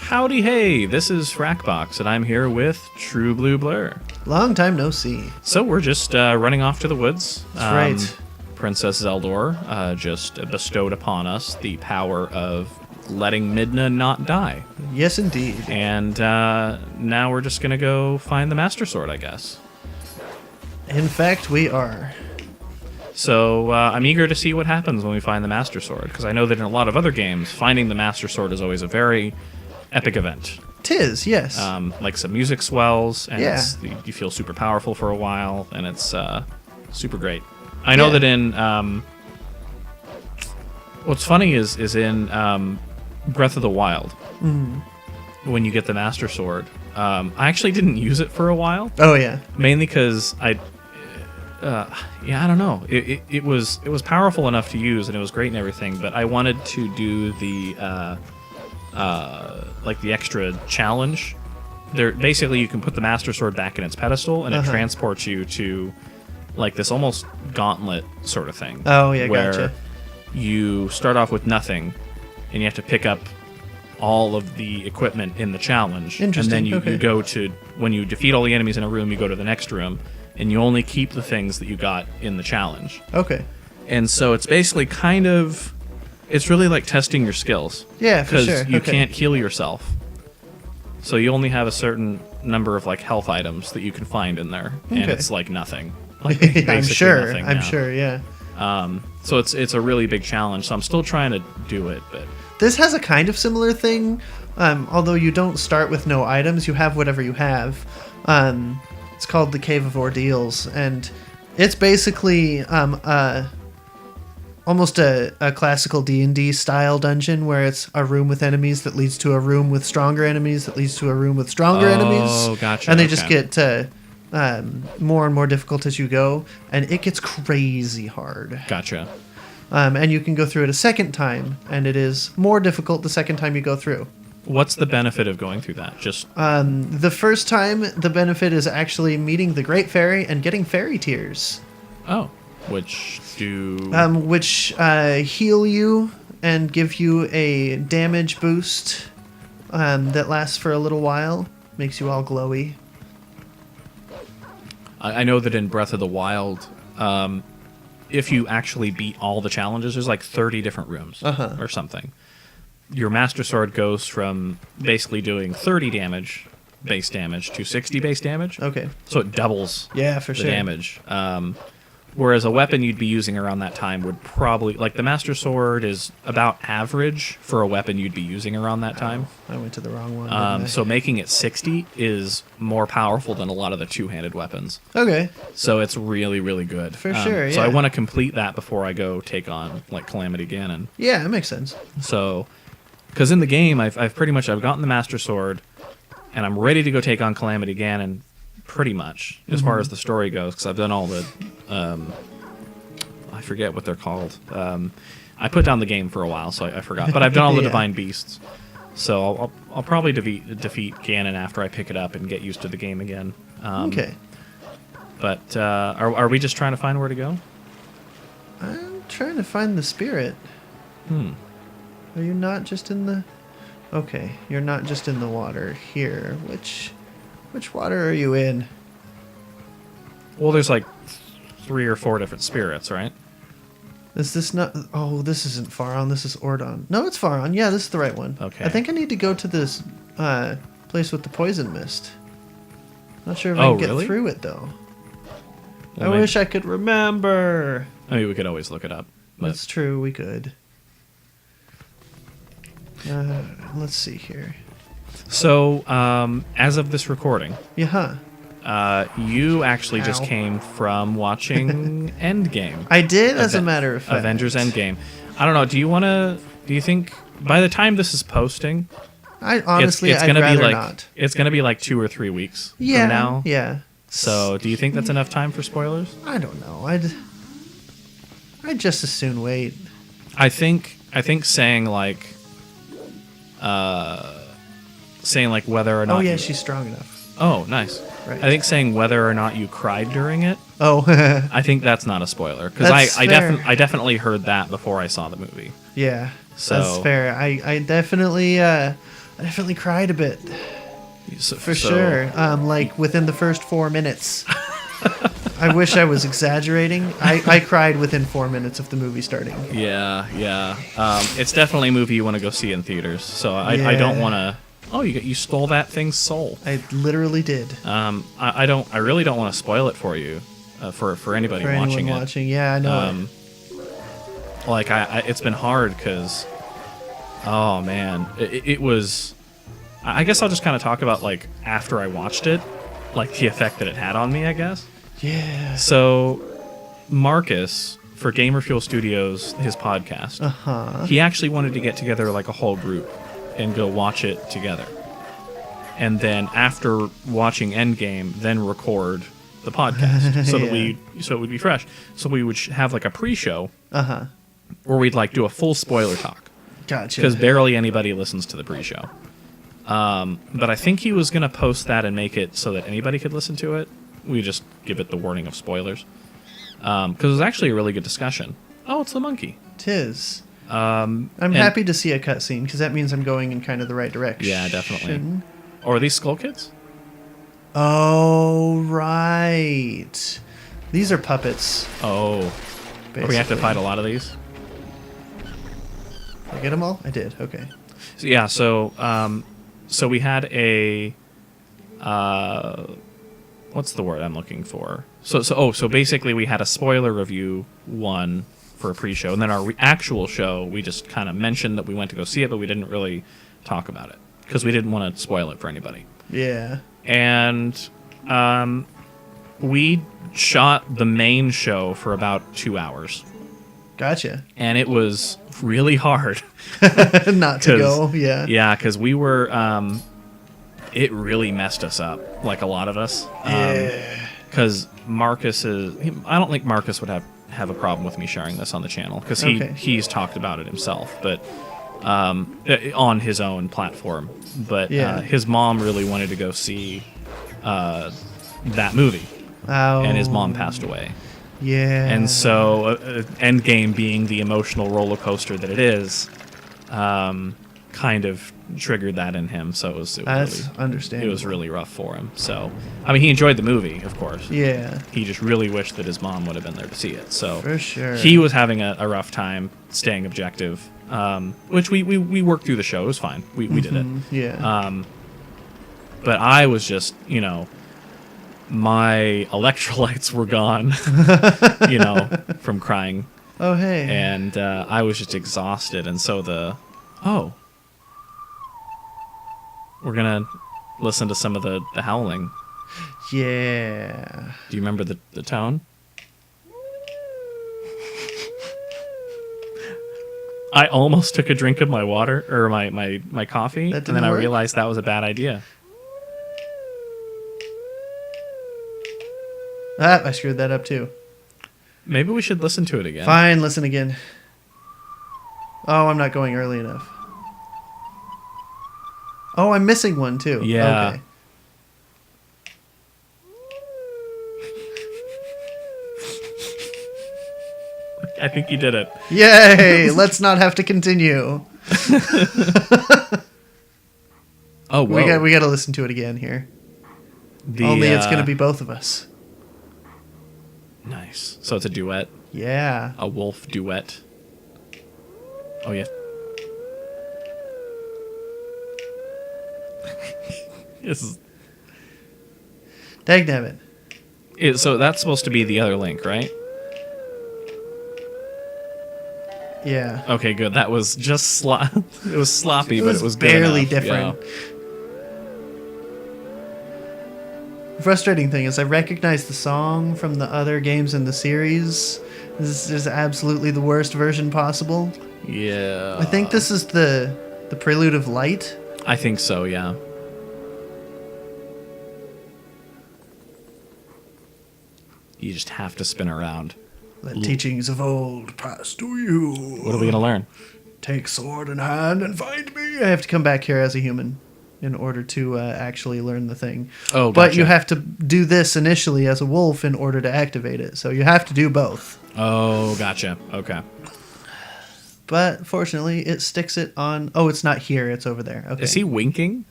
Howdy hey, this is Frakbox, and I'm here with TruBluBlur. Long time no see. So we're just running off to the woods. That's right. Princess Zeldor just bestowed upon us the power of letting Midna not die. Yes, indeed. And now we're just going to go find the Master Sword, I guess. In fact, we are. So I'm eager to see what happens when we find the Master Sword, because I know that in a lot of other games, finding the Master Sword is always a very epic event. 'Tis, yes. Like some music swells, and Yeah. you feel super powerful for a while, and it's super great. I know that in what's funny is in Breath of the Wild, when you get the Master Sword, I actually didn't use it for a while. Oh yeah. Mainly because I don't know. It was powerful enough to use, and it was great and everything. But I wanted to do the like the extra challenge. There, basically, you can put the Master Sword back in its pedestal, and it transports you to like this almost gauntlet sort of thing. Oh yeah, where gotcha. you start off with nothing, and you have to pick up all of the equipment in the challenge. Interesting. And then you go to, when you defeat all the enemies in a room, you go to the next room, and you only keep the things that you got in the challenge. Okay. And so it's basically kind of, it's really like testing your skills. Yeah, for sure. Because you can't heal yourself. So you only have a certain number of like health items that you can find in there, and it's like nothing. Like I'm sure. nothing I'm now. sure. Yeah. So it's a really big challenge. So I'm still trying to do it, but This has a kind of similar thing, although you don't start with no items. You have whatever you have. It's called the Cave of Ordeals, and it's basically almost a classical D&D style dungeon where it's a room with enemies that leads to a room with stronger enemies that leads to a room with stronger enemies. Oh, gotcha. And they just get more and more difficult as you go, and it gets crazy hard. Gotcha. And you can go through it a second time, and it is more difficult the second time you go through. What's the benefit of going through that? Just The first time, the benefit is actually meeting the Great Fairy and getting fairy tears. which do Which heal you and give you a damage boost that lasts for a little while. Makes you all glowy. I know that in Breath of the Wild, if you actually beat all the challenges, there's like 30 different rooms or something. Your Master Sword goes from basically doing 30 damage, base damage, to 60 base damage. Okay. So it doubles Yeah, for the sure. damage. Whereas a weapon you'd be using around that time would probably... Like, the Master Sword is about average for a weapon you'd be using around that time. I went to the wrong one. didn't I? So making it 60 is more powerful than a lot of the two-handed weapons. Okay. So it's really, really good. For sure, So I yeah. want to complete that before I go take on, like, Calamity Ganon. Yeah, it makes sense. So... Because in the game, I've gotten the Master Sword, and I'm ready to go take on Calamity Ganon, pretty much, as far as the story goes, because I've done all the... I forget what they're called. I put down the game for a while, so I forgot. But I've done all the Yeah. Divine Beasts. So I'll probably defeat Ganon after I pick it up and get used to the game again. Okay. But are we just trying to find where to go? I'm trying to find the spirit. Are you not just in the... Okay, you're not just in the water here. Which water are you in? Well, there's like 3 or 4 different spirits, right? Is this not... Oh, this isn't Faron. This is Ordon. No, it's Faron. Yeah, this is the right one. Okay. I think I need to go to this place with the poison mist. Not sure if I Oh, can get really? through it, though. Well, I maybe- wish I could remember. I mean, we could always look it up. But That's true, we could. Let's see here. So, as of this recording, Yeah, you actually just Ow. came from watching Endgame. I did, as a matter of fact. Avengers Endgame. I don't know. Do you think by the time this is posting, I honestly, it's I'd gonna rather be like not. it's gonna be like 2 or 3 weeks Yeah, from now? yeah. So, do you think that's enough time for spoilers? I don't know. I'd just as soon wait. I think saying like whether or not Oh yeah, you- she's strong enough. Oh, nice. Right. I think saying whether or not you cried during it, Oh, I think that's not a spoiler, because That's I fair. definitely heard that before I saw the movie. yeah. So- That's fair. I definitely I definitely cried a bit. So, For sure. Like within the first 4 minutes. I wish I was exaggerating. I cried within 4 minutes of the movie starting. Yeah. It's definitely a movie you want to go see in theaters. So I don't want to. Oh, you stole that thing's soul. I literally did. I really don't want to spoil it for you, for anybody For watching anyone watching, yeah, I know. Like it's been hard because, oh man, it was. I guess I'll just kind of talk about like after I watched it, like the effect that it had on me, I guess. Yeah. So, Marcus for Gamer Fuel Studios, his podcast, he actually wanted to get together like a whole group and go watch it together. And then after watching Endgame, then record the podcast so that it would be fresh. So we would have like a pre-show where we'd like do a full spoiler talk. Gotcha. Because barely anybody listens to the pre-show. But I think he was going to post that and make it so that anybody could listen to it. We just give it the warning of spoilers. Because it was actually a really good discussion. Oh, it's the monkey. 'Tis. I'm happy to see a cutscene because that means I'm going in kind of the right direction. Yeah, definitely. Or are these Skull Kids? Oh, right. These are puppets. Oh. We have to fight a lot of these? Did I get them all? I did. Okay. So, yeah, so we had a... what's the word I'm looking for? So basically we had a spoiler review one for a pre-show, and then our actual show, we just kind of mentioned that we went to go see it, but we didn't really talk about it because we didn't want to spoil it for anybody. Yeah. And we shot the main show for about 2 hours. Gotcha. And it was really hard. Not to go, yeah. Yeah, because we were... it really messed us up, like a lot of us. Yeah. Because Marcus is... I don't think Marcus would have a problem with me sharing this on the channel, because he's talked about it himself, but on his own platform. But his mom really wanted to go see that movie. Oh. And his mom passed away. Yeah. And so Endgame being the emotional roller coaster that it is, kind of triggered that in him. So that's really understandable. It was really rough for him. So, I mean, he enjoyed the movie, of course. Yeah. He just really wished that his mom would have been there to see it. So for sure, he was having a rough time staying objective, which we worked through the show. It was fine. We did it. Yeah. But I was just, my electrolytes were gone, from crying. Oh, hey. And I was just exhausted. And so we're going to listen to some of the howling. Yeah. Do you remember the tone? I almost took a drink of my water, or my coffee, and then I realized that was a bad idea. Ah, I screwed that up too. Maybe we should listen to it again. Fine, listen again. Oh, I'm not going early enough. Oh, I'm missing one too. Yeah. Okay. I think you did it. Yay! Let's not have to continue. Oh, whoa. We got to listen to it again here. Only it's going to be both of us. Nice. So it's a duet. Yeah. A wolf duet. Oh, yeah. Dagnabbit. So that's supposed to be the other link, right? Yeah. Okay, good. That was just it was sloppy, but it was good barely enough. different. Yeah. The frustrating thing is I recognize the song from the other games in the series. This is absolutely the worst version possible. Yeah. I think this is the Prelude of Light. I think so, yeah. You just have to spin around. Let teachings of old pass to you. What are we going to learn? Take sword in hand and find me. I have to come back here as a human in order to actually learn the thing. Oh, gotcha. But you have to do this initially as a wolf in order to activate it. So you have to do both. Oh, gotcha. Okay. but fortunately it sticks it on. Oh, it's not here. It's over there. Okay. Is he winking?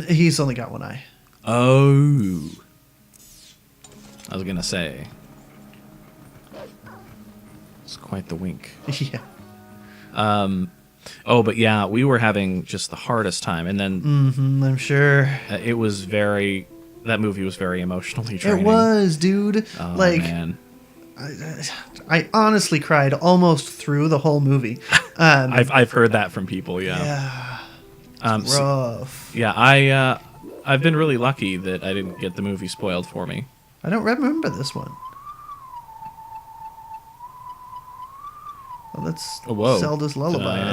He's only got one eye. Oh. I was gonna say. It's quite the wink. Yeah. Oh, but yeah, we were having just the hardest time, and then I'm sure. it was that movie was very emotionally draining. It was, dude. Oh, like, man. I honestly cried almost through the whole movie. I've heard that from people. Yeah. Yeah. Rough. I've been really lucky that I didn't get the movie spoiled for me. I don't remember this one. Oh, that's Zelda's Lullaby, I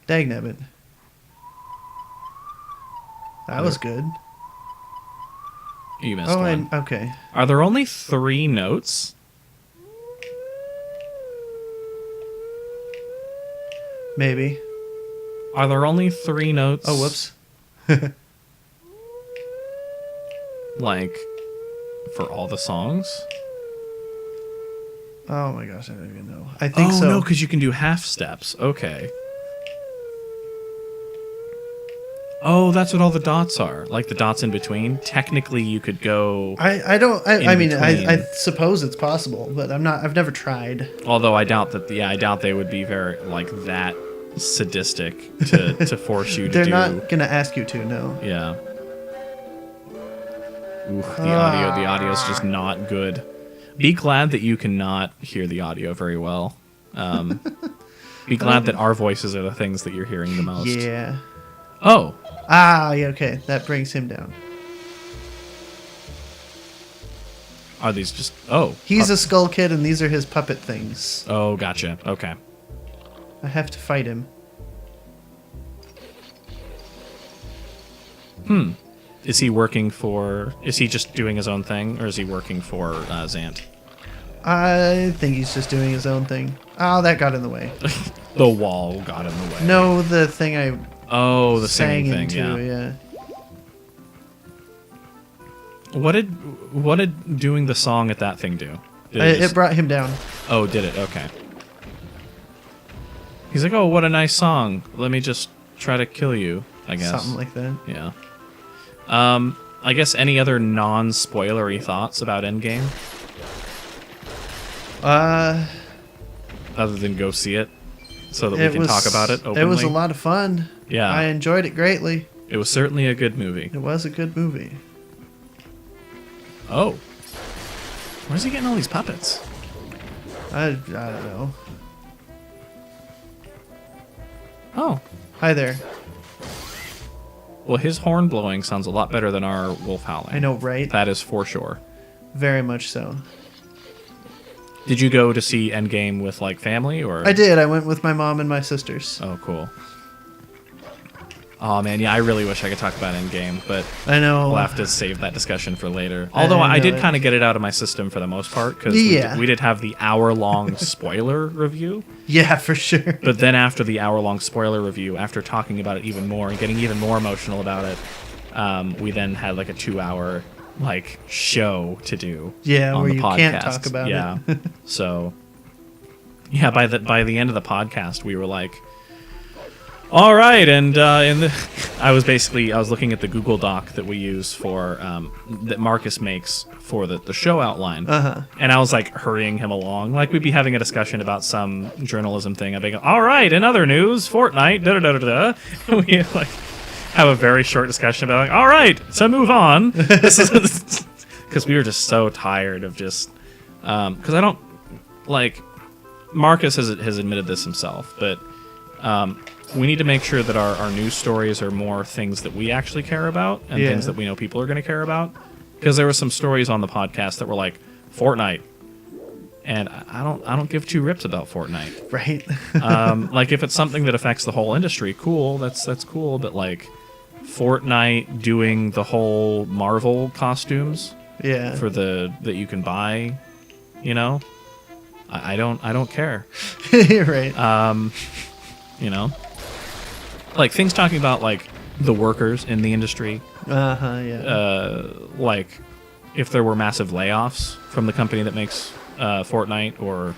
think. Dagnabbit. That was good. You missed one. Okay. Are there only 3 notes? Maybe. Are there only 3 notes? Oh, whoops. Like, for all the songs? Oh my gosh, I don't even know. I think so. Oh, no, because you can do half steps. Okay. Oh, that's what all the dots are. Like the dots in between. Technically, you could go. I mean, I suppose it's possible, but I've never tried. Although I doubt that. Yeah, I doubt they would be very like that sadistic to force you to They're do. They're not gonna ask you to. No. Yeah. Oof, the audio's just not good. Be glad that you cannot hear the audio very well. Be glad that our voices are the things that you're hearing the most. Yeah. Oh. Yeah, okay. That brings him down. Are these just... Oh. He's a Skull Kid, and these are his puppet things. Oh, gotcha. Okay. I have to fight him. Is he working for... Is he just doing his own thing, or is he working for Zant? I think he's just doing his own thing. Oh, that got in the way. The wall got in the way. No, the thing I... Oh, the sang singing thing, into, yeah. What did doing the song at that thing do? It brought him down. Oh, did it? Okay. He's like, oh, what a nice song. Let me just try to kill you, I guess. Something like that. Yeah. I guess any other non-spoilery thoughts about Endgame? Other than go see it, so that we can talk about it openly. It was a lot of fun. Yeah. I enjoyed it greatly. It was certainly a good movie. It was a good movie. Oh. Where's he getting all these puppets? I don't know. Oh. Hi there. Well, his horn blowing sounds a lot better than our wolf howling. I know, right? That is for sure. Very much so. Did you go to see Endgame with, like, family, or...? I did. I went with my mom and my sisters. Oh, cool. Oh, man, yeah, I really wish I could talk about Endgame, but... I know. We'll have to save that discussion for later. Although I did kind of get it out of my system for the most part, because we did have the hour-long spoiler review. Yeah, for sure. But then after the hour-long spoiler review, after talking about it even more and getting even more emotional about it, we then had, like, a 2-hour... like show to do on where the you podcast. Can't talk about it. So yeah, by the end of the podcast we were like, all right, and I was looking at the Google Doc that we use for that Marcus makes for the show outline, and I was like hurrying him along, like we'd be having a discussion about some journalism thing. I'd be going, all right, in other news, Fortnite, da da da da da. We like have a very short discussion about, like, all right, so move on. Because we were just so tired of just... Because I don't... Like, Marcus has admitted this himself, but we need to make sure that our news stories are more things that we actually care about and things that we know people are going to care about. Because there were some stories on the podcast that were like, Fortnite. And I don't give 2 rips about Fortnite. Right. Like, if it's something that affects the whole industry, cool, that's cool, but like... Fortnite doing the whole Marvel costumes for that you can buy, you know, I don't care. Right. You know, like things talking about like the workers in the industry, Yeah. Like if there were massive layoffs from the company that makes Fortnite, or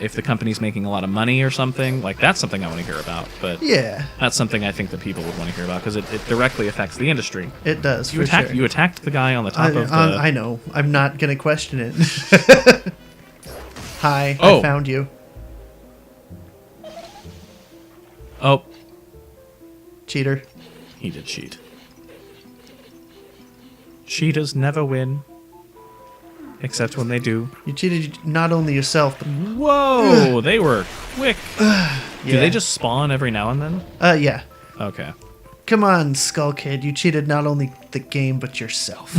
if the company's making a lot of money or something, like that's something I want to hear about. But Yeah. that's something I think that people would want to hear about because it directly affects the industry. It does. You for sure. You attacked the guy on the top of the. I know. I'm not gonna question it. Hi. Oh. I found you. Oh, Cheater. he did cheat. Cheaters never win, except when they do. You cheated not only yourself, but Whoa, they were quick. Do yeah. they just spawn every now and then? Yeah. Okay. Come on, Skull Kid. You cheated not only the game but yourself.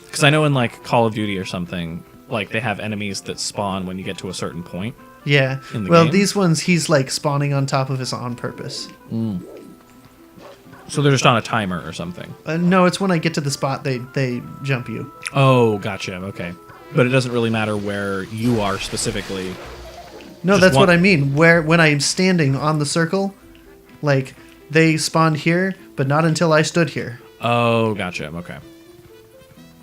Because I know in like Call of Duty or something, like they have enemies that spawn when you get to a certain point. Yeah. In the Well, game? these ones he's like spawning on top of us on purpose. So they're just on a timer or something. No, it's when I get to the spot they jump you. Oh, gotcha. Okay. But it doesn't really matter where you are specifically. No, Just that's one- what I mean. When I'm standing on the circle, like they spawned here, but not until I stood here. Oh, gotcha. Okay.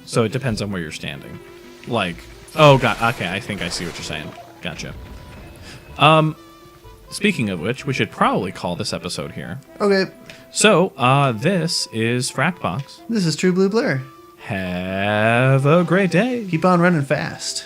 So it depends on where you're standing. Like, oh, okay. I think I see what you're saying. Gotcha. Speaking of which, we should probably call this episode here. Okay, So, this is Frakbox. this is TruBluBlur. Have a great day. Keep on running fast.